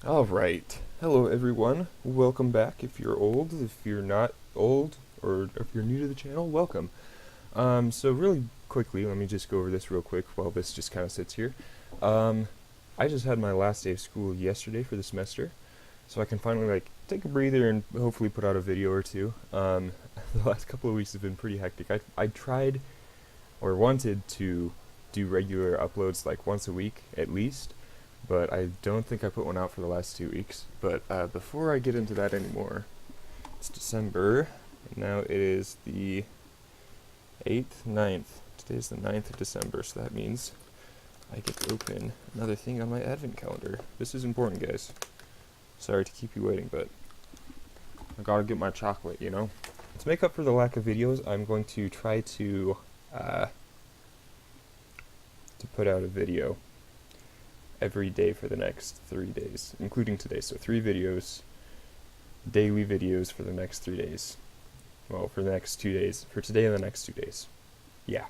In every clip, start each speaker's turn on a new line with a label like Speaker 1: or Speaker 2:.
Speaker 1: Alright, hello everyone, welcome back if you're old, if you're not old, or if you're new to the channel, welcome. So really quickly, let me just go over this real quick while this just kind of sits here. I just had my last day of school yesterday for the semester, so I can finally take a breather and hopefully put out a video or two. The last couple of weeks have been pretty hectic. I tried, or wanted to do regular uploads like once a week at least, but I don't think I put one out for the last 2 weeks. But before I get into that anymore, it's December, and now it is the 8th, 9th. Today's the 9th of December, so that means I get to open another thing on my advent calendar. This is important, guys. Sorry to keep you waiting, but I gotta get my chocolate, you know? To make up for the lack of videos, I'm going to try to put out a video every day for the next 3 days, including today. So 3 videos, daily videos for the next 3 days. Well, for the next 2 days, for today and the next 2 days. Yeah.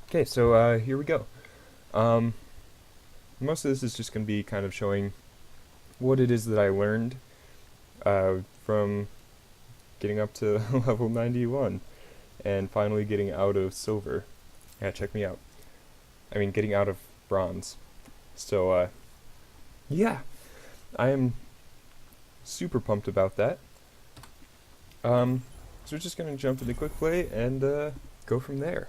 Speaker 1: Okay, so here we go. Most of this is just going to be kind of showing what it is that I learned from getting up to level 91 and finally getting out of silver. Yeah, check me out. I mean, getting out of bronze. So, yeah, I am super pumped about that. So we're just gonna jump into quick play and go from there.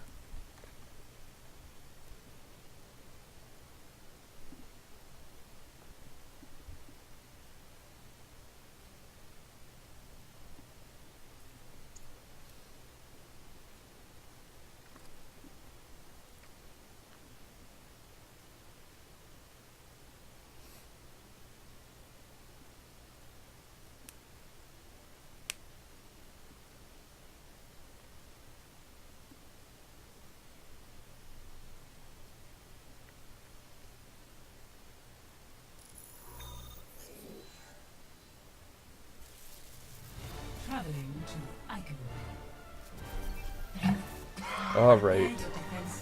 Speaker 1: Alright,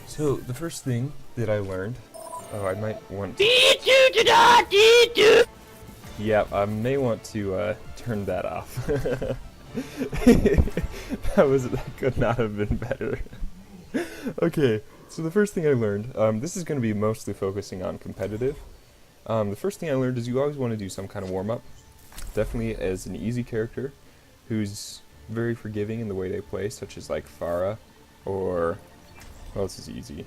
Speaker 1: so the first thing that I learned, I might want to... Yeah, I may want to turn that off. That could not have been better. Okay, so the first thing I learned, this is going to be mostly focusing on competitive. The first thing I learned is you always want to do some kind of warm-up. Definitely as an easy character who's very forgiving in the way they play, such as like Pharah, or what else is easy?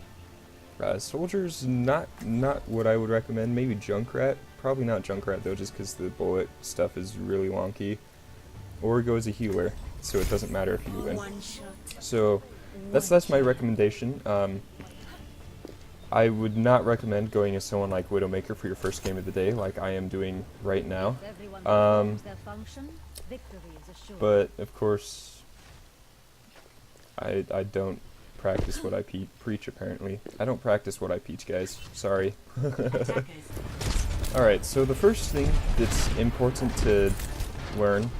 Speaker 1: Soldier's not what I would recommend. Maybe Junkrat. Probably not Junkrat though, just because the bullet stuff is really wonky. Or go as a healer, so it doesn't matter if you win. So that's my recommendation. I would not recommend going as someone like Widowmaker for your first game of the day, like I am doing right now. But of course, I don't practice what I preach, apparently. I don't practice what I preach, guys. Sorry. Alright, so the first thing that's important to learn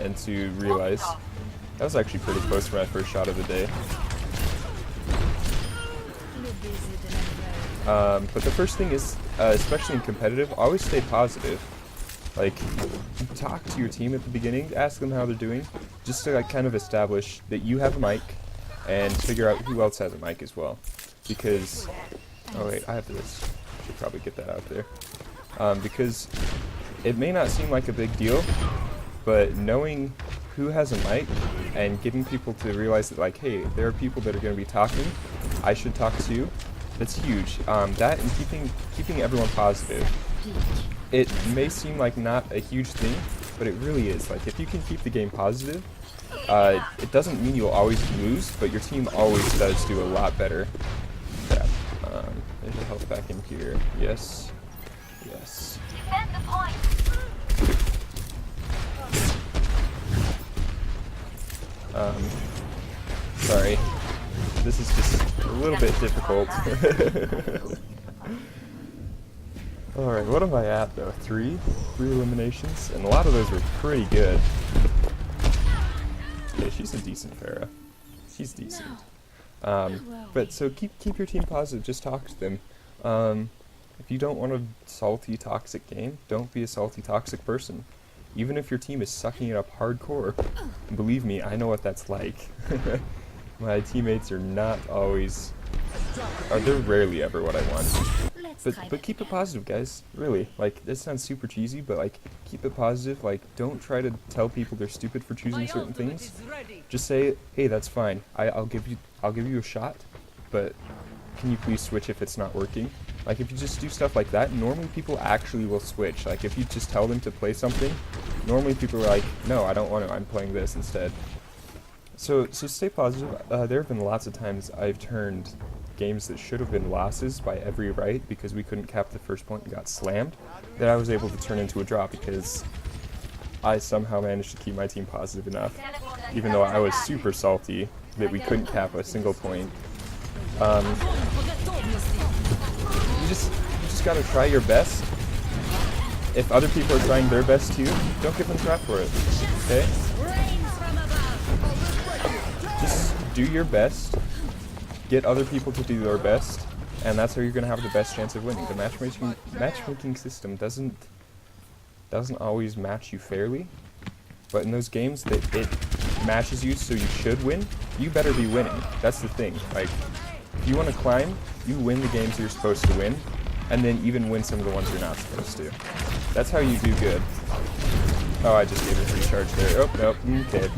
Speaker 1: and to realize... That was actually pretty close for my first shot of the day. But the first thing is, especially in competitive, always stay positive. Like, talk to your team at the beginning, ask them how they're doing, just to like kind of establish that you have a mic, and figure out who else has a mic as well. Because, oh wait, I have this. Should probably get that out there. Because it may not seem like a big deal, but knowing who has a mic and getting people to realize that like, hey, there are people that are going to be talking, I should talk to. That's huge. That and keeping everyone positive. It may seem like not a huge thing, but it really is. Like, if you can keep the game positive, it doesn't mean you'll always lose, but your team always does do a lot better. Yeah. There's a health back in here. Yes. Yes.
Speaker 2: Defend the point.
Speaker 1: Sorry. This is just a little bit difficult. Alright, what am I at though? 3 eliminations? And a lot of those were pretty good. Yeah, she's a decent Pharah. She's decent. But so keep your team positive, just talk to them. If you don't want a salty, toxic game, don't be a salty, toxic person. Even if your team is sucking it up hardcore, believe me, I know what that's like. My teammates are not always, they're rarely ever what I want. But keep it positive, guys. Really, like, this sounds super cheesy, but like, keep it positive. Like, don't try to tell people they're stupid for choosing certain things. Just say, hey, that's fine. I'll give you a shot, but can you please switch if it's not working? Like, if you just do stuff like that, normally people actually will switch. Like, if you just tell them to play something, normally people are like, no, I don't want to, I'm playing this instead. So stay positive. There have been lots of times I've turned games that should have been losses by every right because we couldn't cap the first point and got slammed, that I was able to turn into a draw because I somehow managed to keep my team positive enough, even though I was super salty that we couldn't cap a single point. You just gotta try your best. If other people are trying their best too, don't give them crap for it, okay? Just do your best, get other people to do their best, and that's how you're gonna have the best chance of winning. The matchmaking system doesn't always match you fairly, but in those games that it matches you so you should win, you better be winning. That's the thing. Like, if you want to climb, you win the games you're supposed to win, and then even win some of the ones you're not supposed to. That's how you do good. Oh, I just gave it a recharge there. Oh, nope. Okay.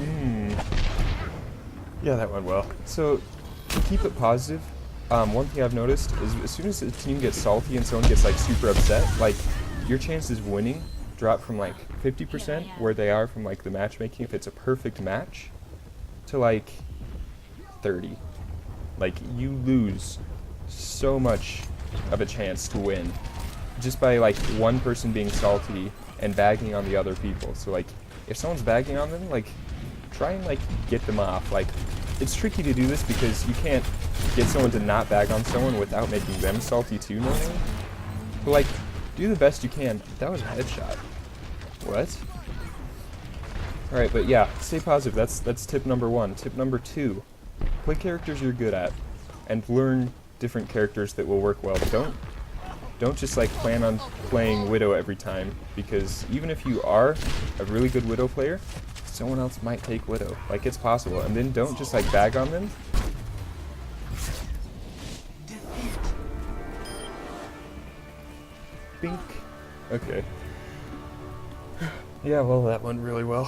Speaker 1: Yeah, that went well. So, to keep it positive, one thing I've noticed is as soon as the team gets salty and someone gets like super upset, like, your chances of winning drop from like 50% where they are from like the matchmaking if it's a perfect match to like 30. Like, you lose so much of a chance to win just by like one person being salty and bagging on the other people. So like, if someone's bagging on them, like, try and like get them off. Like, it's tricky to do this because you can't get someone to not bag on someone without making them salty too normally. But like, do the best you can. That was a headshot. What? Alright, but yeah, stay positive. That's tip number 1. Tip number 2, play characters you're good at and learn different characters that will work well. Don't just like plan on playing Widow every time, because even if you are a really good Widow player, someone else might take Widow. Like, it's possible. And then don't just like bag on them. Bink. Okay. Yeah, well, that went really well.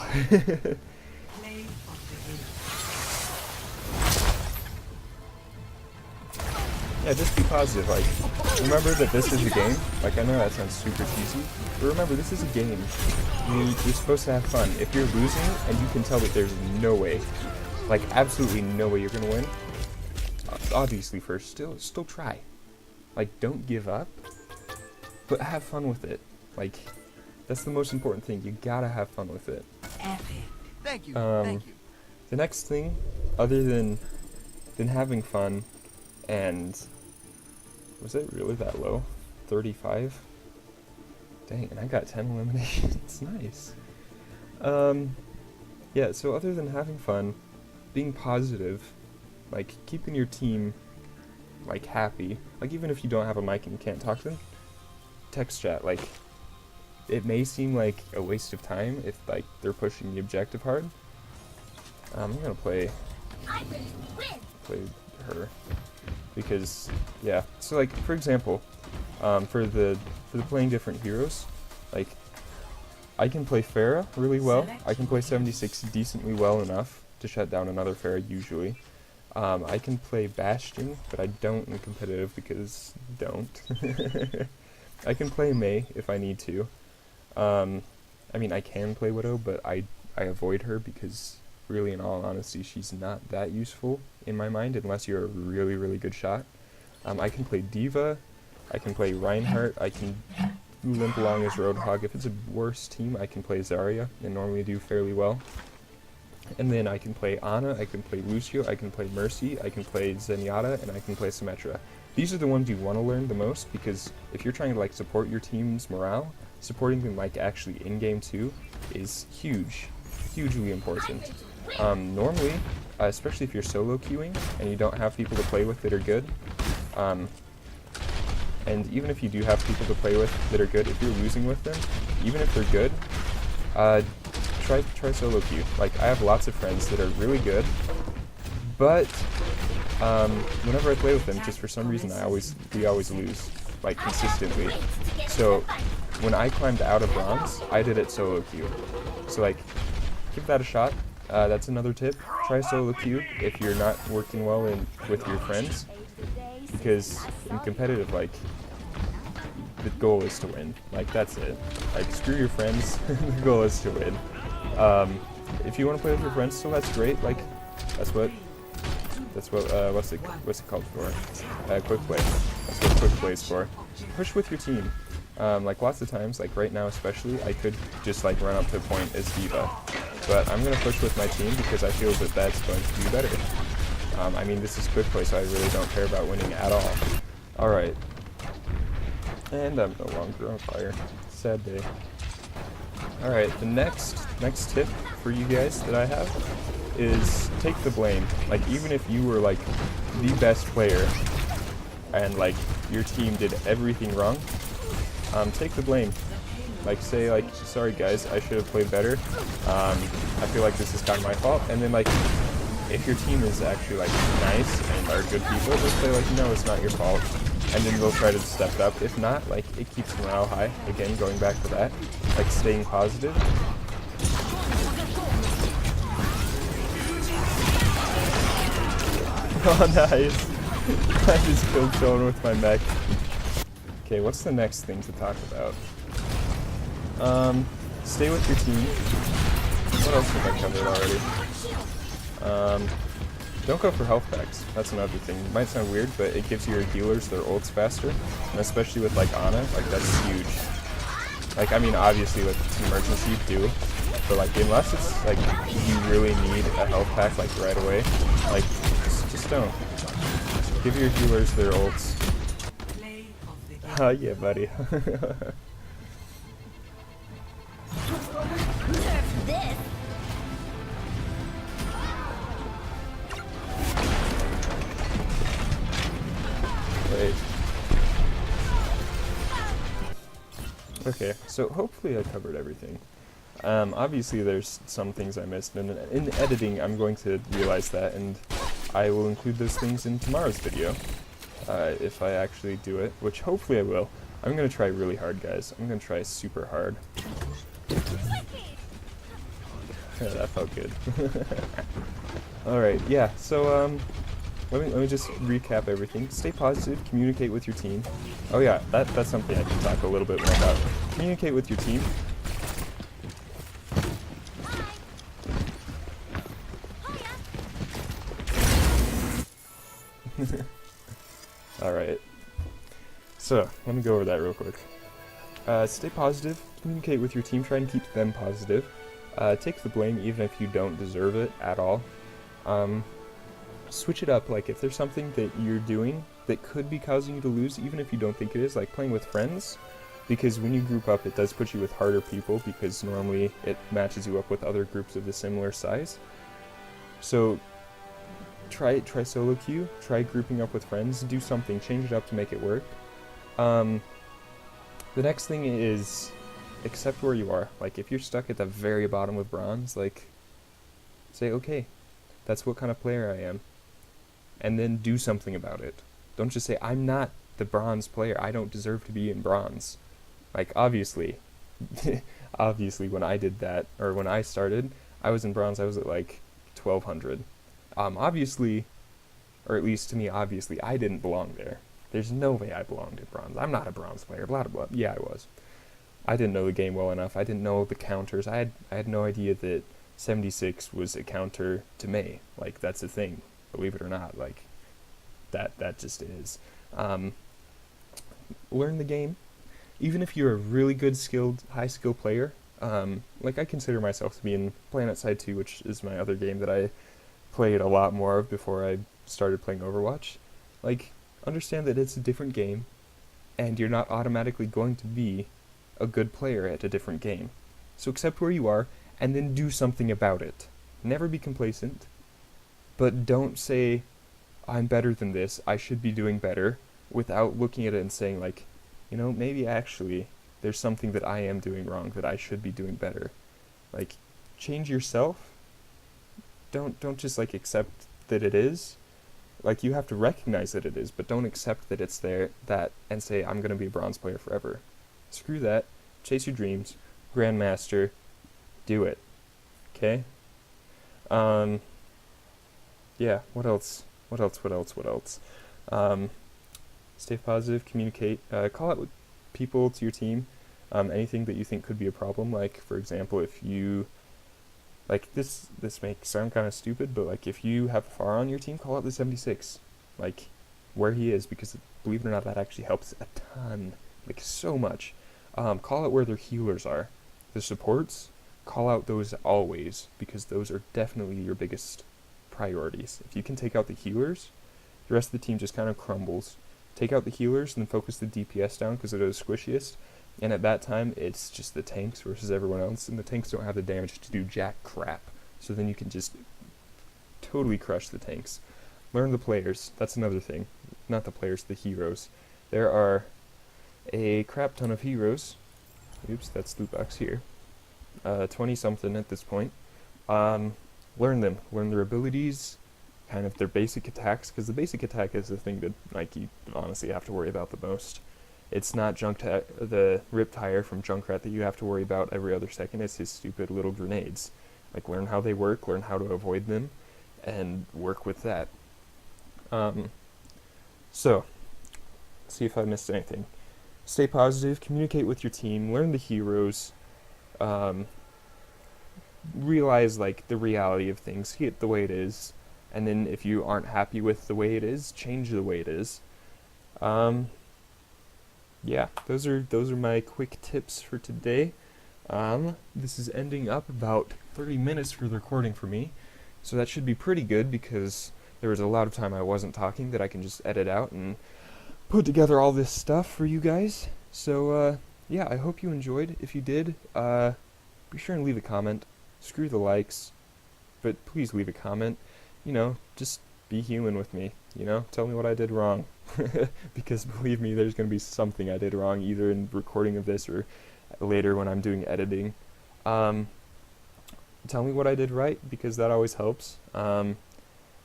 Speaker 1: Yeah, just be positive. Like, remember that this is a game. Like, I know that sounds super cheesy, but remember, this is a game. You're supposed to have fun. If you're losing and you can tell that there's no way, like absolutely no way you're gonna win, obviously first, still try. Like, don't give up, but have fun with it. Like, that's the most important thing. You gotta have fun with it.
Speaker 2: Thank you. Thank you.
Speaker 1: The next thing, other than having fun, and was it really that low? 35? Dang, and I got 10 eliminations. Nice. Yeah, so other than having fun, being positive, like keeping your team like happy, like even if you don't have a mic and you can't talk to them, text chat. Like, it may seem like a waste of time if like they're pushing the objective hard. I'm gonna play her because yeah. So like, for example, for the playing different heroes, like I can play Pharah really well. I can play 76 decently well enough to shut down another Pharah usually. I can play Bastion, but I don't in competitive because don't. I can play Mei if I need to. I mean, I can play Widow, but I avoid her because really, in all honesty, she's not that useful in my mind unless you're a really, really good shot. I can play Diva, I can play Reinhardt, I can limp along as Roadhog. If it's a worse team, I can play Zarya and normally do fairly well. And then I can play Ana, I can play Lucio, I can play Mercy, I can play Zenyatta, and I can play Symmetra. These are the ones you want to learn the most, because if you're trying to like support your team's morale, supporting them like actually in-game too is huge, hugely important. Normally, especially if you're solo queuing and you don't have people to play with that are good, and And even if you do have people to play with that are good, if you're losing with them, even if they're good, try solo queue. Like, I have lots of friends that are really good, but whenever I play with them, just for some reason we always lose, like, consistently. So when I climbed out of bronze, I did it solo queue. So, like, give that a shot. That's another tip. Try solo queue if you're not working well with your friends, because in competitive, like, the goal is to win. Like, that's it. Like, screw your friends. The goal is to win. If you want to play with your friends, so that's great. Like, that's what what's it called for? Quick play. That's what quick play is for. Push with your team. Like, lots of times, like right now especially, I could just like run up to a point as diva, but I'm gonna push with my team because I feel that that's going to be better. I mean, this is quick play, so I really don't care about winning at all. All right. And I'm no longer on fire. Sad day. Alright, the next tip for you guys that I have is take the blame. Like, even if you were, like, the best player and, like, your team did everything wrong, take the blame. Like, say, like, sorry guys, I should have played better. I feel like this is kind of my fault. And then, like, if your team is actually, like, nice and are good people, just say, like, no, it's not your fault. And then they'll try to step up. If not, like, it keeps morale high. Again, going back to that, like, staying positive. Oh, nice. I just killed someone with my mech. Okay, what's the next thing to talk about? Stay with your team. What else have I covered already? Don't go for health packs. That's another thing. It might sound weird, but it gives your healers their ults faster. And especially with, like, Ana, like, that's huge. Like, I mean, obviously with emergency too, but, like, unless it's, like, you really need a health pack, like, right away, like, just don't. Give your healers their ults. Yeah, buddy. Wait. Okay, so hopefully I covered everything. Obviously there's some things I missed, and in editing I'm going to realize that, and I will include those things in tomorrow's video, if I actually do it, which hopefully I will. I'm going to try really hard, guys. I'm going to try super hard. Yeah, that felt good. Alright, yeah, so, let me just recap everything. Stay positive, communicate with your team. Oh yeah, that's something I can talk a little bit more about. Communicate with your team. Alright. So, let me go over that real quick. Stay positive, communicate with your team, try and keep them positive. Take the blame even if you don't deserve it at all. Switch it up, like if there's something that you're doing that could be causing you to lose, even if you don't think it is, like playing with friends, because when you group up it does put you with harder people, because normally it matches you up with other groups of a similar size. So try solo queue, try grouping up with friends, do something, change it up to make it work. The next thing is accept where you are. Like if you're stuck at the very bottom with bronze, like say, okay, that's what kind of player I am, and then do something about it. Don't just say, I'm not the bronze player, I don't deserve to be in bronze. Like, obviously, obviously when I did that, or when I started, I was in bronze, I was at like 1200. Obviously, or at least to me, obviously, I didn't belong there. There's no way I belonged in bronze. I'm not a bronze player, blah, blah, blah. Yeah, I was. I didn't know the game well enough. I didn't know the counters. I had no idea that 76 was a counter to May. Like, that's a thing, believe it or not. Like, that just is. Learn the game. Even if you're a really good skilled, high skill player, like I consider myself to be in PlanetSide 2, which is my other game that I played a lot more of before I started playing Overwatch. Like, understand that it's a different game, and you're not automatically going to be a good player at a different game. So accept where you are, and then do something about it. Never be complacent, but don't say, I'm better than this, I should be doing better. without looking at it and saying like, maybe actually there's something that I am doing wrong that I should be doing better. Like, change yourself. Don't just like accept that it is. Like, you have to recognize that it is, but don't accept that it's there, that, and say, I'm gonna be a bronze player forever. Screw that. Chase your dreams. Grandmaster. Do it. Okay? Yeah, what else? What else? Stay positive, communicate, call out with people to your team, anything that you think could be a problem. Like, for example, if you, like, this makes sound kind of stupid, but, like, if you have Far on your team, call out the 76, like, where he is, because, believe it or not, that actually helps a ton, like, so much. Call out where their healers are. The supports, call out those always, because those are definitely your biggest priorities. If you can take out the healers, the rest of the team just kind of crumbles. Take out the healers and then focus the DPS down because they're the squishiest. And at that time, it's just the tanks versus everyone else, and the tanks don't have the damage to do jack crap. So then you can just totally crush the tanks. Learn the players. That's another thing. Not the players, the heroes. There are a crap ton of heroes. Oops, that's loot box here. 20-something at this point. Learn them. Learn their abilities, kind of their basic attacks, because the basic attack is the thing that, like, you honestly have to worry about the most. It's not the Riptire from Junkrat that you have to worry about every other second. It's his stupid little grenades. Like, learn how they work, learn how to avoid them, and work with that. So, see if I missed anything. Stay positive, communicate with your team, learn the heroes, realize, like, the reality of things, see it the way it is, and then if you aren't happy with the way it is, change the way it is. Yeah, those are my quick tips for today. This is ending up about 30 minutes for the recording for me, so that should be pretty good because there was a lot of time I wasn't talking that I can just edit out and put together all this stuff for you guys. So, yeah, I hope you enjoyed. If you did, be sure and leave a comment. Screw the likes, but please leave a comment. Just be human with me, tell me what I did wrong. Because believe me, there's going to be something I did wrong, either in recording of this or later when I'm doing editing. Tell me what I did right, because that always helps.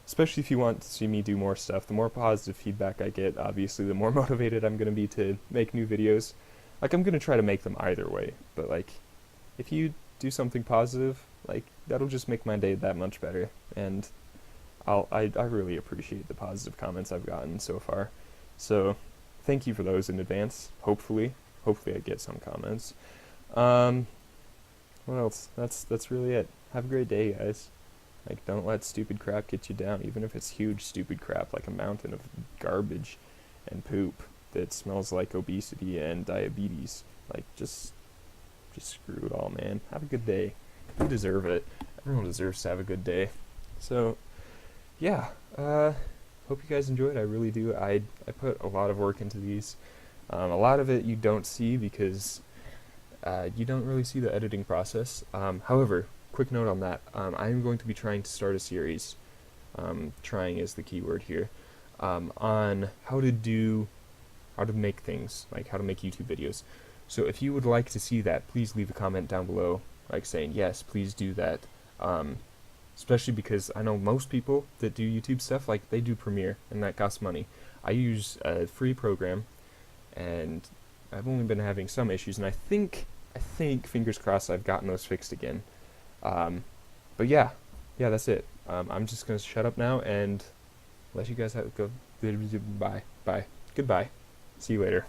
Speaker 1: Especially if you want to see me do more stuff. The more positive feedback I get, obviously, the more motivated I'm going to be to make new videos. Like, I'm going to try to make them either way, but, like, if you do something positive, like, that'll just make my day that much better, and I really appreciate the positive comments I've gotten so far. So, thank you for those in advance. Hopefully I get some comments. What else? That's really it. Have a great day, guys. Like, don't let stupid crap get you down, even if it's huge stupid crap, like a mountain of garbage and poop that smells like obesity and diabetes. Like, just screw it all, man. Have a good day. You deserve it. Everyone deserves to have a good day. So, yeah, hope you guys enjoyed. I really do. I put a lot of work into these. A lot of it you don't see because you don't really see the editing process. However, quick note on that. I am going to be trying to start a series, trying is the key word here, on how to make things, like how to make YouTube videos. So if you would like to see that, please leave a comment down below, like saying, yes, please do that. Especially because I know most people that do YouTube stuff, like, they do Premiere, and that costs money. I use a free program, and I've only been having some issues, and I think, fingers crossed, I've gotten those fixed again. But yeah, that's it. I'm just gonna shut up now and let you guys go. Bye. Goodbye. See you later.